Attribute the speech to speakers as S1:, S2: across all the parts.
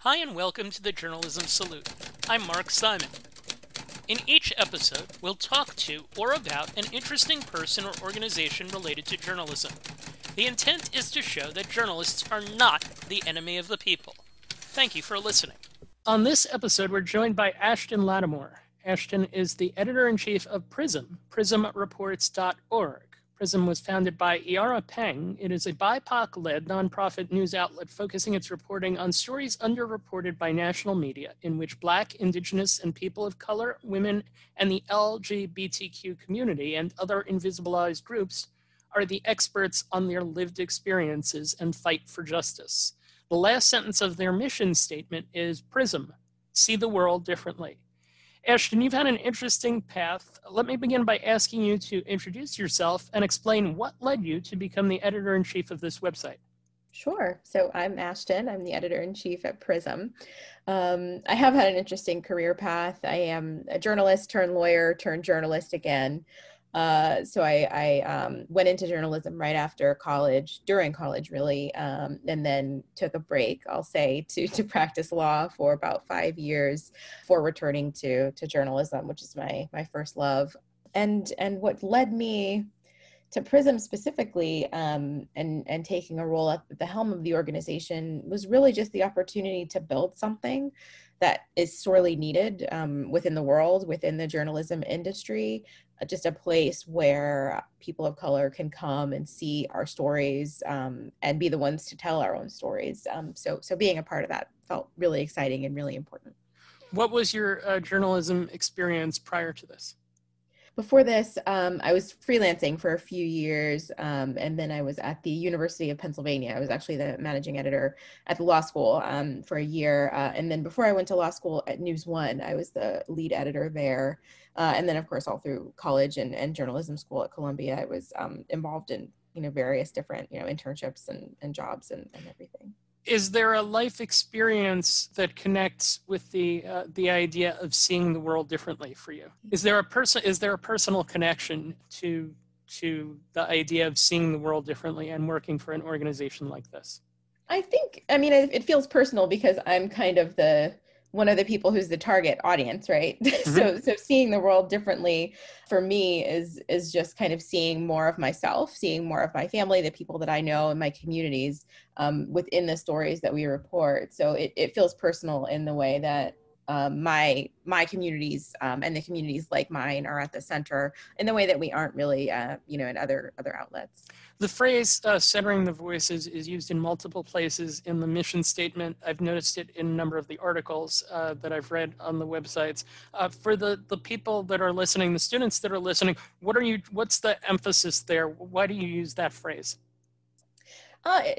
S1: Hi and welcome to the Journalism Salute. I'm Mark Simon. In each episode, we'll talk to or about an interesting person or organization related to journalism. The intent is to show that journalists are not the enemy of the people. Thank you for listening. On this episode, we're joined by Ashton Lattimore. Ashton is the editor-in-chief of Prism, prismreports.org. Prism was founded by Iara Peng. It is a BIPOC-led nonprofit news outlet focusing its reporting on stories underreported by national media in which Black, Indigenous, and people of color, women, and the LGBTQ community and other invisibilized groups are the experts on their lived experiences and fight for justice. The last sentence of their mission statement is Prism, see the world differently. Ashton, you've had an interesting path. Let me begin by asking you to introduce yourself and explain what led you to become the editor-in-chief of this website.
S2: Sure. So I'm Ashton. I'm the editor-in-chief at Prism. I have had an interesting career path. I am a journalist turned lawyer turned journalist again. So I went into journalism right after college, during college really, and then took a break, I'll say, to practice law for about 5 years before returning to journalism, which is my first love. And what led me to Prism specifically, and taking a role at the helm of the organization was really just the opportunity to build something that is sorely needed within the world, within the journalism industry, just a place where people of color can come and see our stories and be the ones to tell our own stories. So being a part of that felt really exciting and really important.
S1: What was your journalism experience prior to this?
S2: Before this, I was freelancing for a few years, and then I was at the University of Pennsylvania. I was actually the managing editor at the law school for a year. And then before I went to law school at News One, I was the lead editor there. And then, of course, all through college and journalism school at Columbia, I was involved in various different internships and jobs and everything.
S1: Is there a life experience that connects with the idea of seeing the world differently for you? Is there a personal connection to the idea of seeing the world differently and working for an organization like this?
S2: It feels personal because I'm kind of one of the people who's the target audience, right? Mm-hmm. So seeing the world differently for me is just kind of seeing more of myself, seeing more of my family, the people that I know and my communities within the stories that we report. So it feels personal in the way that my communities and the communities like mine are at the center in the way that we aren't really, in other outlets.
S1: The phrase centering the voices is used in multiple places in the mission statement. I've noticed it in a number of the articles that I've read on the websites. For the people that are listening, the students that are listening, what's the emphasis there? Why do you use that phrase?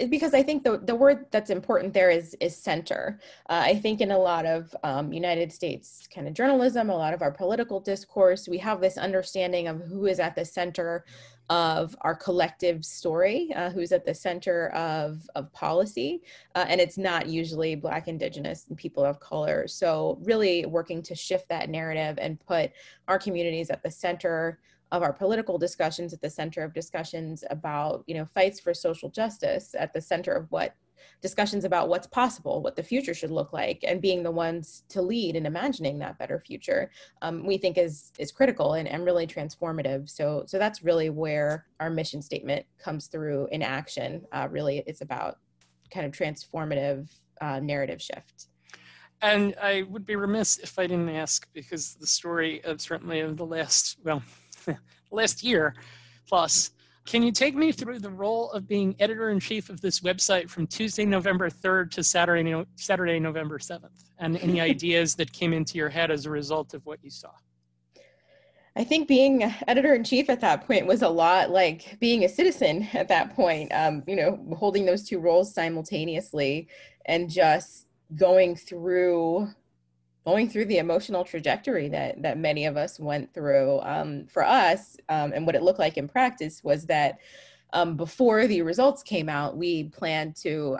S2: Because I think the word that's important there is center. I think in a lot of United States kind of journalism, a lot of our political discourse, we have this understanding of who is at the center of our collective story, who's at the center of policy, and it's not usually Black, Indigenous, and people of color. So really working to shift that narrative and put our communities at the center of our political discussions, at the center of discussions about, fights for social justice, at the center of discussions about what's possible, what the future should look like, and being the ones to lead in imagining that better future, we think is critical and really transformative. So that's really where our mission statement comes through in action. Really, it's about kind of transformative narrative shift.
S1: And I would be remiss if I didn't ask, because the story of certainly of the last year plus, can you take me through the role of being editor-in-chief of this website from Tuesday, November 3rd to Saturday, November 7th, and any ideas that came into your head as a result of what you saw?
S2: I think being editor-in-chief at that point was a lot like being a citizen at that point, holding those two roles simultaneously and just going through the emotional trajectory that many of us went through. For us, and what it looked like in practice was that before the results came out, we planned to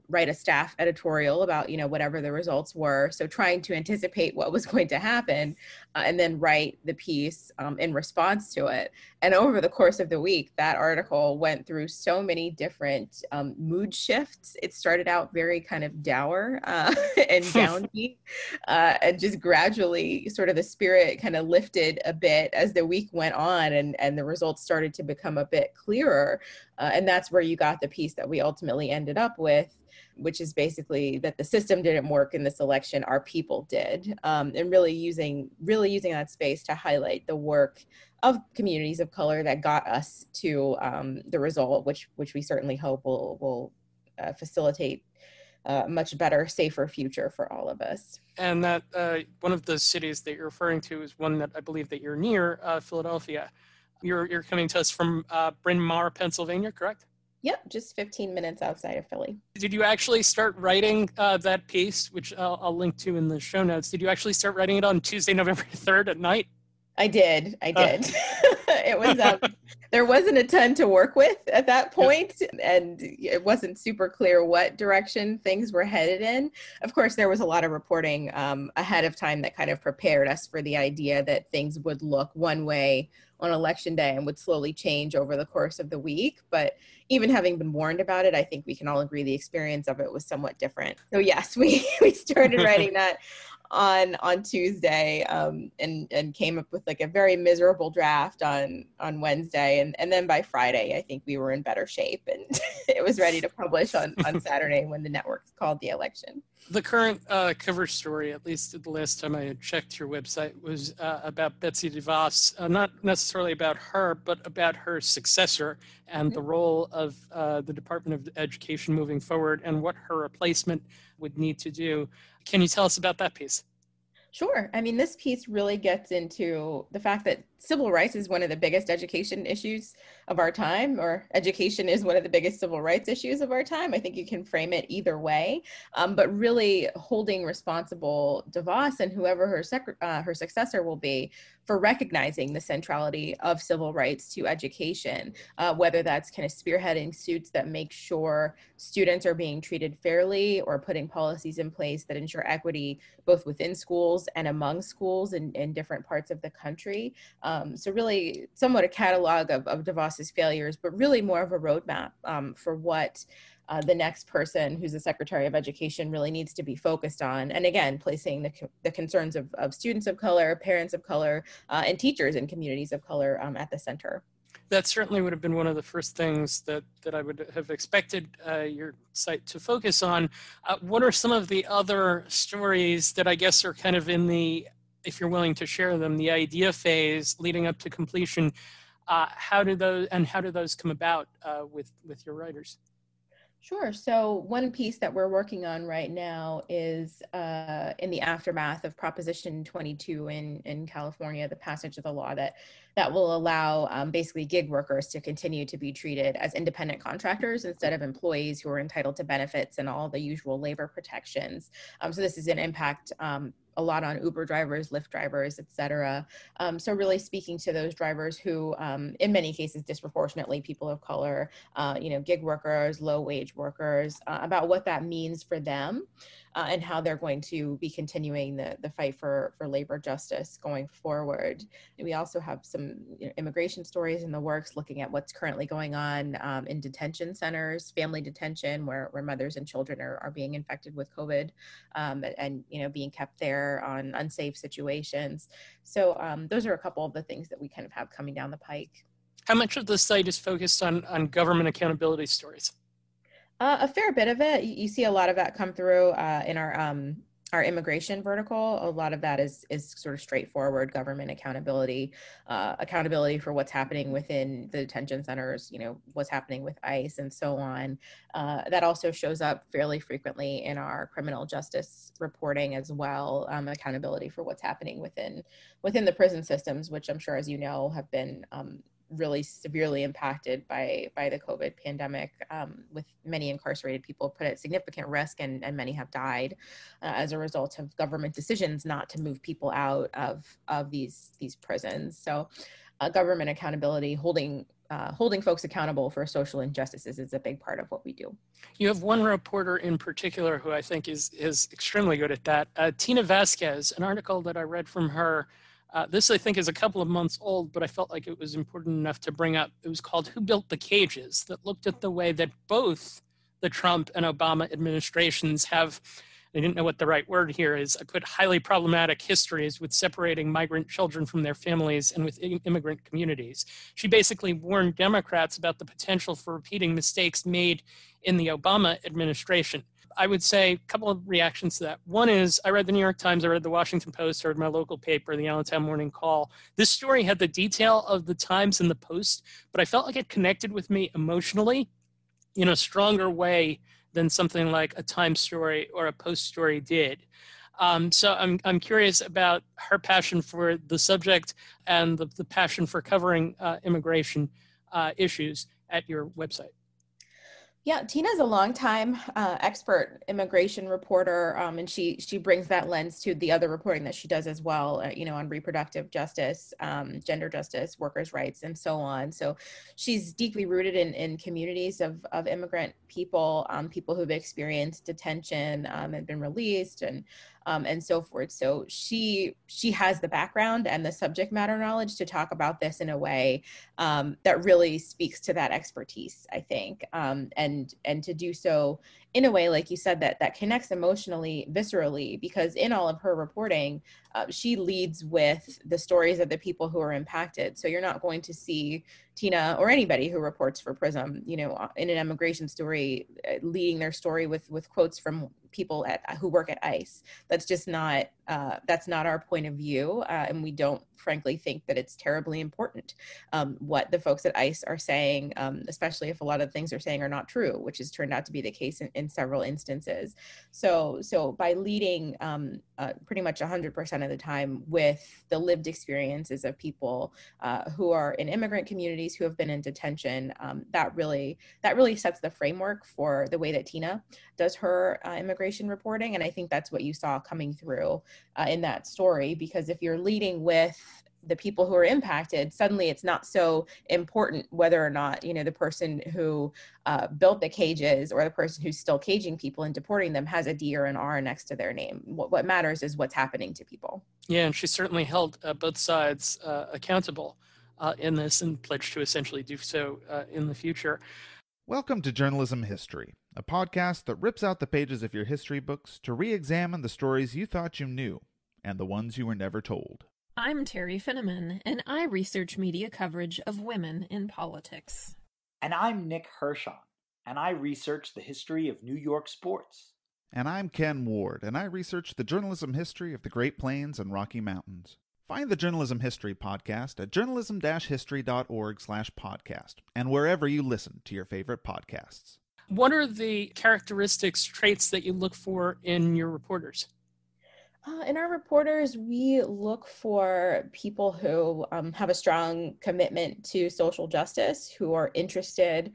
S2: write a staff editorial about, whatever the results were. So trying to anticipate what was going to happen and then write the piece in response to it. And over the course of the week, that article went through so many different mood shifts. It started out very kind of dour and downbeat, and just gradually sort of the spirit kind of lifted a bit as the week went on, and the results started to become a bit clearer. And that's where you got the piece that we ultimately ended up with, which is basically that the system didn't work in this election, our people did, and really using that space to highlight the work of communities of color that got us to the result, which we certainly hope will facilitate a much better, safer future for all of us.
S1: And that one of the cities that you're referring to is one that I believe that you're near, Philadelphia. You're coming to us from Bryn Mawr, Pennsylvania, correct?
S2: Yep, just 15 minutes outside of Philly.
S1: Did you actually start writing that piece, which I'll link to in the show notes? Did you actually start writing it on Tuesday, November 3rd at night?
S2: I did. It was, there wasn't a ton to work with at that point, and it wasn't super clear what direction things were headed in. Of course, there was a lot of reporting ahead of time that kind of prepared us for the idea that things would look one way on election day and would slowly change over the course of the week. But even having been warned about it, I think we can all agree the experience of it was somewhat different. So yes, we started writing that on Tuesday, and came up with like a very miserable draft on Wednesday, and then by Friday I think we were in better shape and it was ready to publish on Saturday when the network called the election.
S1: The current cover story, at least the last time I had checked your website, was about Betsy DeVos, not necessarily about her, but about her successor and the role of the Department of Education moving forward and what her replacement would need to do. Can you tell us about that piece?
S2: Sure. I mean, this piece really gets into the fact that civil rights is one of the biggest education issues of our time, or education is one of the biggest civil rights issues of our time. I think you can frame it either way, but really holding responsible DeVos and whoever her successor will be for recognizing the centrality of civil rights to education, whether that's kind of spearheading suits that make sure students are being treated fairly, or putting policies in place that ensure equity both within schools and among schools in different parts of the country. So really somewhat a catalog of DeVos's failures, but really more of a roadmap for what the next person who's the Secretary of Education really needs to be focused on. And again, placing the concerns of students of color, parents of color, and teachers in communities of color at the center.
S1: That certainly would have been one of the first things that I would have expected your site to focus on. What are some of the other stories that I guess are kind of in the, if you're willing to share them, the idea phase leading up to completion? How do those come about with your writers?
S2: Sure. So one piece that we're working on right now is in the aftermath of Proposition 22 in California, the passage of the law that will allow basically gig workers to continue to be treated as independent contractors instead of employees who are entitled to benefits and all the usual labor protections. So this is an impact a lot on Uber drivers, Lyft drivers, et cetera. So really speaking to those drivers who, in many cases, disproportionately people of color, gig workers, low wage workers, about what that means for them and how they're going to be continuing the fight for labor justice going forward. And we also have some immigration stories in the works looking at what's currently going on in detention centers, family detention, where mothers and children are being infected with COVID and being kept there on unsafe situations. So those are a couple of the things that we kind of have coming down the pike.
S1: How much of the site is focused on government accountability stories?
S2: A fair bit of it. You see a lot of that come through in our immigration vertical. A lot of that is sort of straightforward government accountability, accountability for what's happening within the detention centers, what's happening with ICE and so on. That also shows up fairly frequently in our criminal justice reporting as well, accountability for what's happening within the prison systems, which I'm sure, as you know, have been really severely impacted by the COVID pandemic, with many incarcerated people put at significant risk, and many have died as a result of government decisions not to move people out of these prisons. So government accountability, holding holding folks accountable for social injustices is a big part of what we do.
S1: You have one reporter in particular who I think is extremely good at that. Tina Vasquez, an article that I read from her. This, I think, is a couple of months old, but I felt like it was important enough to bring up. It was called Who Built the Cages, that looked at the way that both the Trump and Obama administrations have, I didn't know what the right word here is, I put highly problematic histories with separating migrant children from their families and with immigrant communities. She basically warned Democrats about the potential for repeating mistakes made in the Obama administration. I would say a couple of reactions to that. One is, I read the New York Times, I read the Washington Post, I read my local paper, the Allentown Morning Call. This story had the detail of the Times and the Post, but I felt like it connected with me emotionally in a stronger way than something like a Times story or a Post story did. So I'm curious about her passion for the subject and the passion for covering immigration issues at your website.
S2: Yeah, Tina's a longtime expert immigration reporter, and she brings that lens to the other reporting that she does as well, on reproductive justice, gender justice, workers' rights, and so on. So she's deeply rooted in communities of immigrant people, people who've experienced detention and been released, and so forth. So she has the background and the subject matter knowledge to talk about this in a way that really speaks to that expertise, I think, and to do so in a way, like you said, that connects emotionally, viscerally, because in all of her reporting, she leads with the stories of the people who are impacted. So you're not going to see Tina or anybody who reports for Prism, in an immigration story, leading their story with quotes from people who work at ICE. That's just not our point of view, and we don't, frankly, think that it's terribly important what the folks at ICE are saying, especially if a lot of the things they're saying are not true, which has turned out to be the case in several instances. So by leading pretty much 100% of the time with the lived experiences of people who are in immigrant communities who have been in detention, that really sets the framework for the way that Tina does her immigration reporting. And I think that's what you saw coming through in that story, because if you're leading with the people who are impacted, suddenly it's not so important whether or not, the person who built the cages or the person who's still caging people and deporting them has a D or an R next to their name. What matters is what's happening to people.
S1: Yeah, and she certainly held both sides accountable in this and pledged to essentially do so in the future.
S3: Welcome to Journalism History, a podcast that rips out the pages of your history books to re-examine the stories you thought you knew and the ones you were never told.
S4: I'm Terry Finneman, and I research media coverage of women in politics.
S5: And I'm Nick Hirschon, and I research the history of New York sports.
S3: And I'm Ken Ward, and I research the journalism history of the Great Plains and Rocky Mountains. Find the Journalism History podcast at journalism-history.org/podcast and wherever you listen to your favorite podcasts.
S1: What are the characteristics, traits that you look for in your reporters?
S2: In our reporters, we look for people who have a strong commitment to social justice, who are interested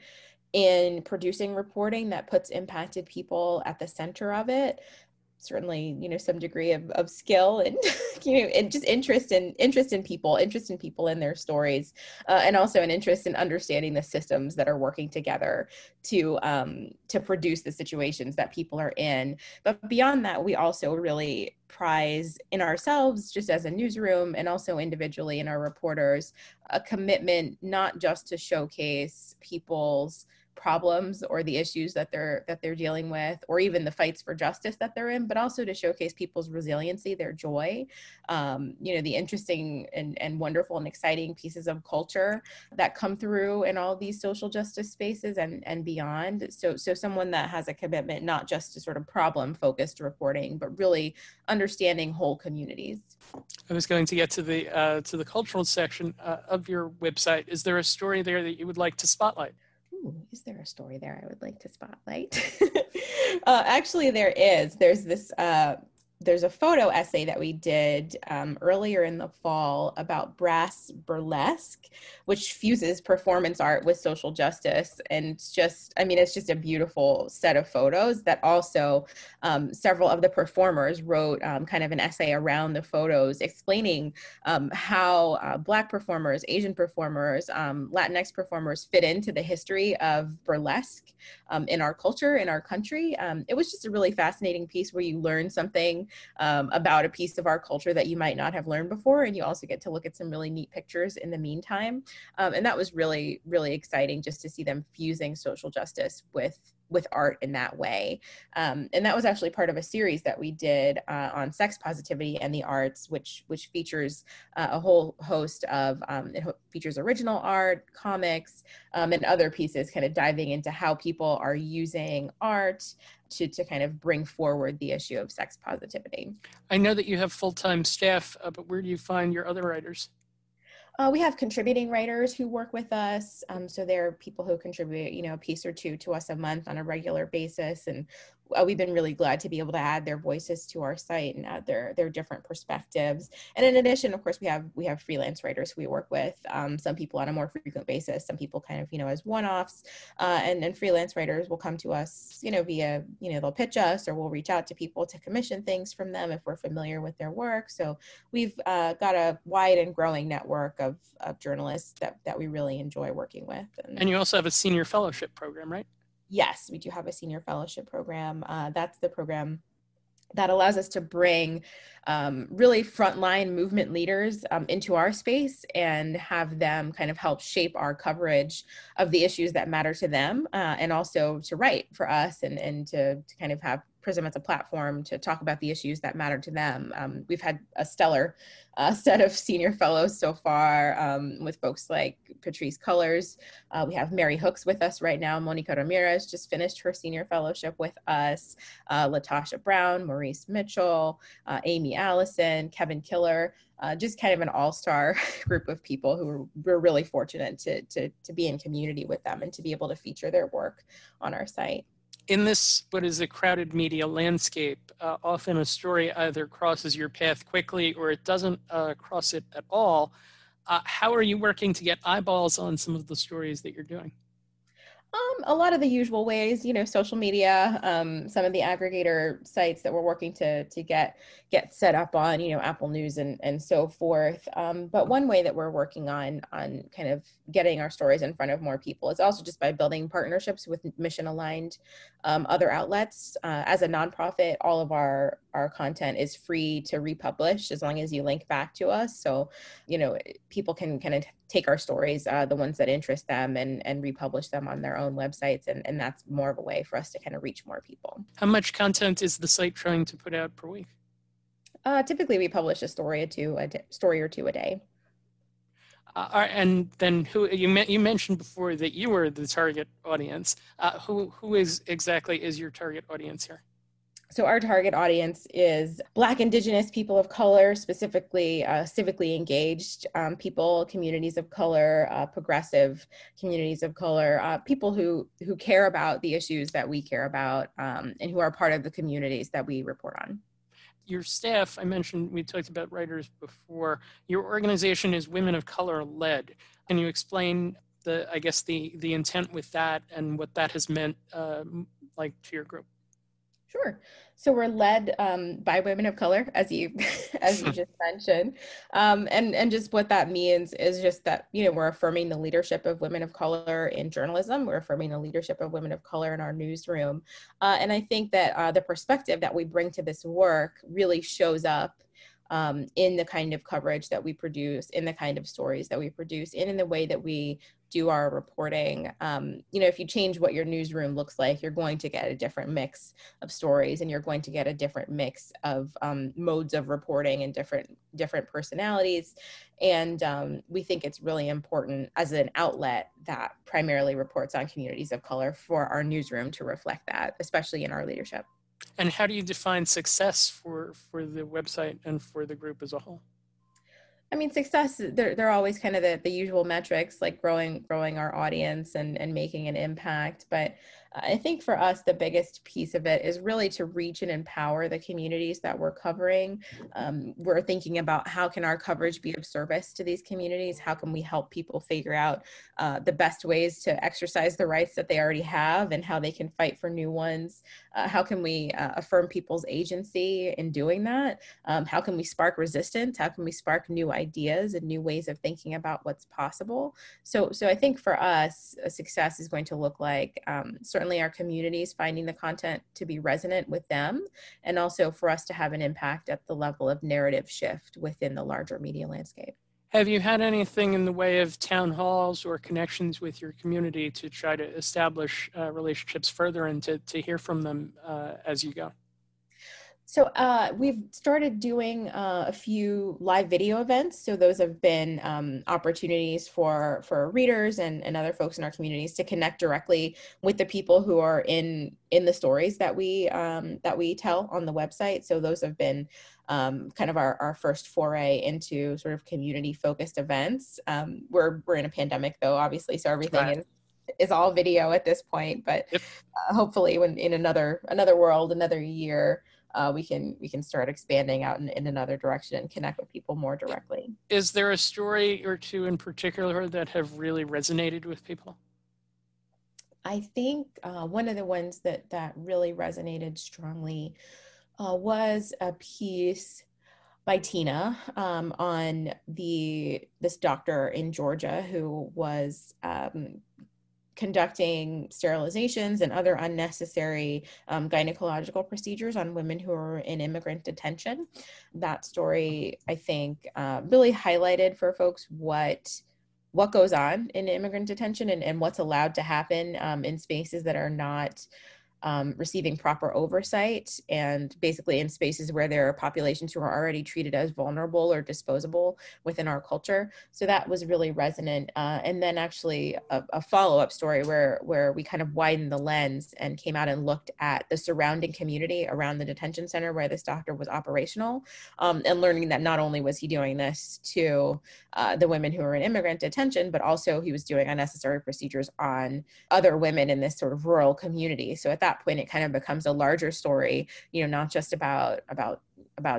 S2: in producing reporting that puts impacted people at the center of it. Certainly, some degree of skill and, and just interest in people in their stories, and also an interest in understanding the systems that are working together to produce the situations that people are in. But beyond that, we also really prize in ourselves, just as a newsroom and also individually in our reporters, a commitment not just to showcase people's problems or the issues that they're dealing with, or even the fights for justice that they're in, but also to showcase people's resiliency, their joy, the interesting and wonderful and exciting pieces of culture that come through in all these social justice spaces and beyond. So someone that has a commitment not just to sort of problem-focused reporting, but really understanding whole communities.
S1: I was going to get to the cultural section of your website. Is there a story there that you would like to spotlight?
S2: Is there a story there I would like to spotlight? Actually, there is. There's there's a photo essay that we did earlier in the fall about brass burlesque, which fuses performance art with social justice. And it's just a beautiful set of photos that also several of the performers wrote kind of an essay around the photos explaining how Black performers, Asian performers, Latinx performers fit into the history of burlesque in our culture, in our country. It was just a really fascinating piece where you learn something about a piece of our culture that you might not have learned before. And you also get to look at some really neat pictures in the meantime. And that was really, really exciting just to see them fusing social justice with art in that way. And that was actually part of a series that we did on sex positivity and the arts, which features a whole host of, it features original art, comics, and other pieces kind of diving into how people are using art to kind of bring forward the issue of sex positivity.
S1: I know that you have full-time staff, but where do you find your other writers?
S2: We have contributing writers who work with us. So they're people who contribute, a piece or two to us a month on a regular basis. And we've been really glad to be able to add their voices to our site and add their different perspectives. And in addition, of course, we have freelance writers who we work with, some people on a more frequent basis, some people kind of, as one-offs, and freelance writers will come to us, via, they'll pitch us or we'll reach out to people to commission things from them if we're familiar with their work. So we've got a wide and growing network of journalists that we really enjoy working with.
S1: And you also have a senior fellowship program, right?
S2: Yes, we do have a senior fellowship program. That's the program that allows us to bring really frontline movement leaders into our space and have them kind of help shape our coverage of the issues that matter to them, and also to write for us and to kind of have Prism as a platform to talk about the issues that matter to them. We've had a stellar set of senior fellows so far, with folks like Patrice Cullors. We have Mary Hooks with us right now. Monica Ramirez just finished her senior fellowship with us. Latasha Brown, Maurice Mitchell, Amy Allison, Kevin Killer, just kind of an all-star group of people who we're really fortunate to be in community with them and to be able to feature their work on our site.
S1: In this, what is a crowded media landscape, often a story either crosses your path quickly or it doesn't cross it at all. How are you working to get eyeballs on some of the stories that you're doing?
S2: A lot of the usual ways, social media, some of the aggregator sites that we're working to get set up on, Apple News and so forth. But one way that we're working on kind of getting our stories in front of more people is also just by building partnerships with mission-aligned other outlets. As a nonprofit, all of our content is free to republish as long as you link back to us. So, people can kind of take our stories, the ones that interest them, and republish them on their own websites. And that's more of a way for us to kind of reach more people.
S1: How much content is the site trying to put out per week?
S2: Typically, we publish a story or two a day.
S1: And then who you mentioned before that you were the target audience. Who is your target audience here?
S2: So our target audience is Black, Indigenous, people of color, specifically civically engaged people, communities of color, progressive communities of color, people who care about the issues that we care about, and who are part of the communities that we report on.
S1: Your staff, I mentioned, we talked about writers before. Your organization is women of color led. Can you explain the intent with that and what that has meant to your group?
S2: Sure. So we're led by women of color, as you just mentioned, and just what that means is just that we're affirming the leadership of women of color in journalism. We're affirming the leadership of women of color in our newsroom, and I think that the perspective that we bring to this work really shows up in the kind of coverage that we produce, in the kind of stories that we produce, and in the way that we do our reporting. If you change what your newsroom looks like, you're going to get a different mix of stories, and you're going to get a different mix of modes of reporting and different personalities. And we think it's really important as an outlet that primarily reports on communities of color for our newsroom to reflect that, especially in our leadership.
S1: And how do you define success for the website and for the group as a whole?
S2: I mean, success, they're always kind of the usual metrics, like growing our audience and making an impact. But I think for us, the biggest piece of it is really to reach and empower the communities that we're covering. We're thinking about how can our coverage be of service to these communities? How can we help people figure out the best ways to exercise the rights that they already have and how they can fight for new ones? How can we affirm people's agency in doing that? How can we spark resistance? How can we spark new ideas and new ways of thinking about what's possible? So I think for us, a success is going to look like certainly our communities finding the content to be resonant with them, and also for us to have an impact at the level of narrative shift within the larger media landscape.
S1: Have you had anything in the way of town halls or connections with your community to try to establish relationships further and to hear from them as you go?
S2: So we've started doing a few live video events. So those have been opportunities for readers and other folks in our communities to connect directly with the people who are in the stories that we tell on the website. So those have been kind of our first foray into sort of community focused events. We're in a pandemic though, obviously, so everything is all video at this point. But
S1: yep.
S2: Hopefully, when in another world, another year, we can start expanding out in another direction and connect with people more directly.
S1: Is there a story or two in particular that have really resonated with people?
S2: I think one of the ones that really resonated strongly was a piece by Tina on this doctor in Georgia who was conducting sterilizations and other unnecessary gynecological procedures on women who are in immigrant detention. That story, I think, really highlighted for folks what goes on in immigrant detention and what's allowed to happen in spaces that are not receiving proper oversight, and basically in spaces where there are populations who are already treated as vulnerable or disposable within our culture. So that was really resonant. And then actually a follow-up story where we kind of widened the lens and came out and looked at the surrounding community around the detention center where this doctor was operational, and learning that not only was he doing this to the women who were in immigrant detention, but also he was doing unnecessary procedures on other women in this sort of rural community. So at that point, it kind of becomes a larger story, not just about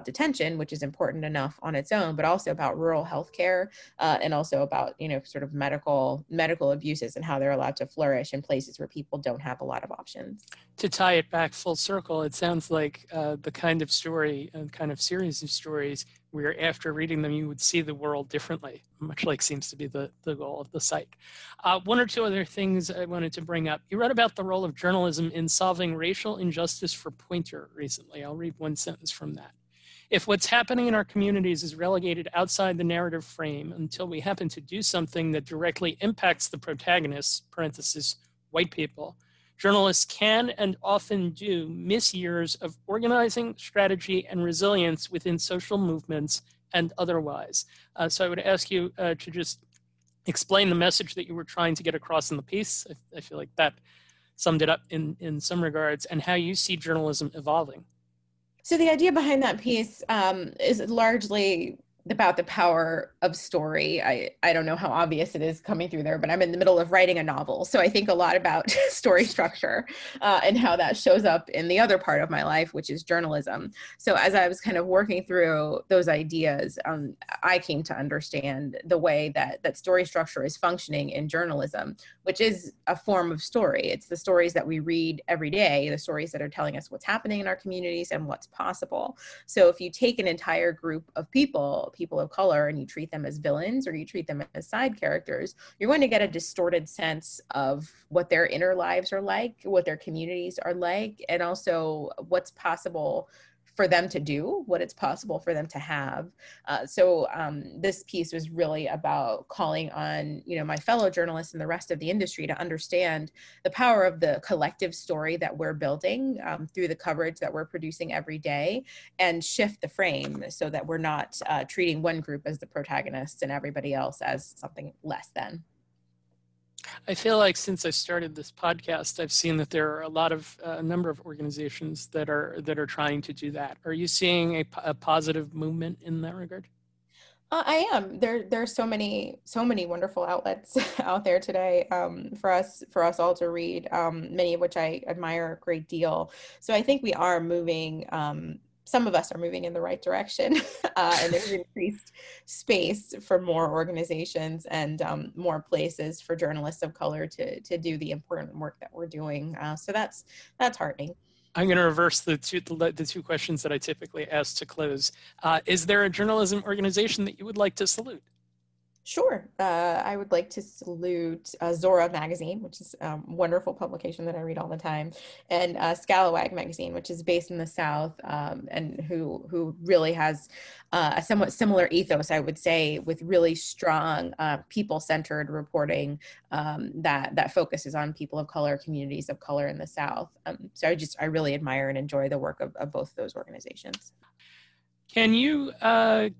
S2: detention, which is important enough on its own, but also about rural healthcare and also about, sort of medical abuses and how they're allowed to flourish in places where people don't have a lot of options.
S1: To tie it back full circle, it sounds like the kind of story and kind of series of stories where after reading them, you would see the world differently, much like seems to be the goal of the site. One or two other things I wanted to bring up. You wrote about the role of journalism in solving racial injustice for Poynter recently. I'll read one sentence from that. If what's happening in our communities is relegated outside the narrative frame until we happen to do something that directly impacts the protagonists, parentheses, white people, journalists can and often do miss years of organizing, strategy, and resilience within social movements and otherwise. So I would ask you to just explain the message that you were trying to get across in the piece. I feel like that summed it up in some regards, and how you see journalism evolving.
S2: So the idea behind that piece is largely about the power of story. I don't know how obvious it is coming through there, but I'm in the middle of writing a novel. So I think a lot about story structure and how that shows up in the other part of my life, which is journalism. So as I was kind of working through those ideas, I came to understand the way that story structure is functioning in journalism, which is a form of story. It's the stories that we read every day, the stories that are telling us what's happening in our communities and what's possible. So if you take an entire group of people of color, and you treat them as villains or you treat them as side characters, you're going to get a distorted sense of what their inner lives are like, what their communities are like, and also what's possible for them to do, what it's possible for them to have. So this piece was really about calling on, my fellow journalists and the rest of the industry to understand the power of the collective story that we're building through the coverage that we're producing every day, and shift the frame so that we're not treating one group as the protagonists and everybody else as something less than.
S1: I feel like since I started this podcast, I've seen that there are a number of organizations that are trying to do that. Are you seeing a positive movement in that regard?
S2: I am. There's so many wonderful outlets out there today for us all to read. Many of which I admire a great deal. So I think we are moving. Some of us are moving in the right direction, and there's increased space for more organizations and more places for journalists of color to do the important work that we're doing. So that's heartening.
S1: I'm going to reverse the two questions that I typically ask to close. Is there a journalism organization that you would like to salute?
S2: Sure. I would like to salute Zora magazine, which is a wonderful publication that I read all the time, and Scalawag magazine, which is based in the South, and who really has a somewhat similar ethos, I would say, with really strong people-centered reporting that focuses on people of color, communities of color in the South. So I really admire and enjoy the work of both of those organizations.
S1: Can you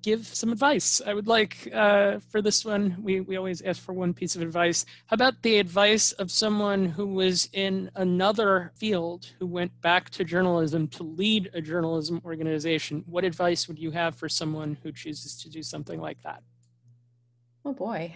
S1: give some advice? I would like, for this one, we always ask for one piece of advice. How about the advice of someone who was in another field, who went back to journalism to lead a journalism organization? What advice would you have for someone who chooses to do something like that?
S2: Oh boy.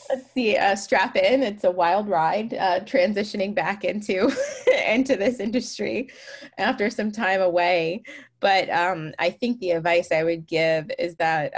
S2: Let's see, strap in. It's a wild ride, transitioning back into this industry after some time away. But I think the advice I would give is that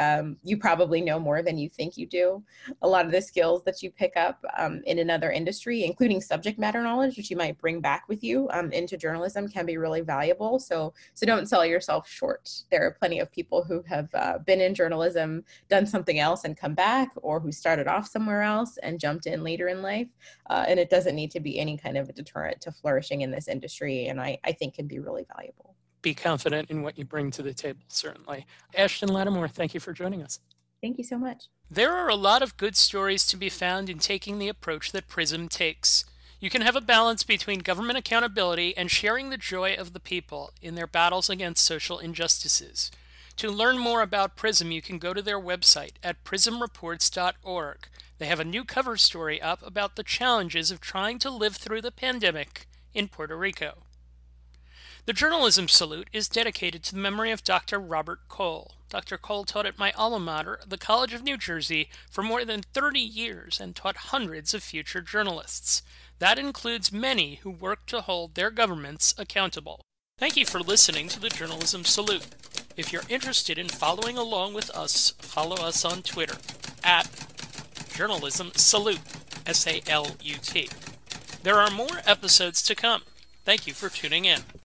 S2: you probably know more than you think you do. A lot of the skills that you pick up in another industry, including subject matter knowledge, which you might bring back with you into journalism, can be really valuable. So don't sell yourself short. There are plenty of people who have been in journalism, done something else and come back, or who started off somewhere else and jumped in later in life. And it doesn't need to be any kind of a deterrent to flourishing in this industry. And I think can be really valuable.
S1: Be confident in what you bring to the table, certainly. Ashton Lattimore, thank you for joining us.
S2: Thank you so much.
S1: There are a lot of good stories to be found in taking the approach that Prism takes. You can have a balance between government accountability and sharing the joy of the people in their battles against social injustices. To learn more about Prism, you can go to their website at prismreports.org. They have a new cover story up about the challenges of trying to live through the pandemic in Puerto Rico. The Journalism Salute is dedicated to the memory of Dr. Robert Cole. Dr. Cole taught at my alma mater, the College of New Jersey, for more than 30 years and taught hundreds of future journalists. That includes many who work to hold their governments accountable. Thank you for listening to the Journalism Salute. If you're interested in following along with us, follow us on Twitter at Journalism Salute, SALUT. There are more episodes to come. Thank you for tuning in.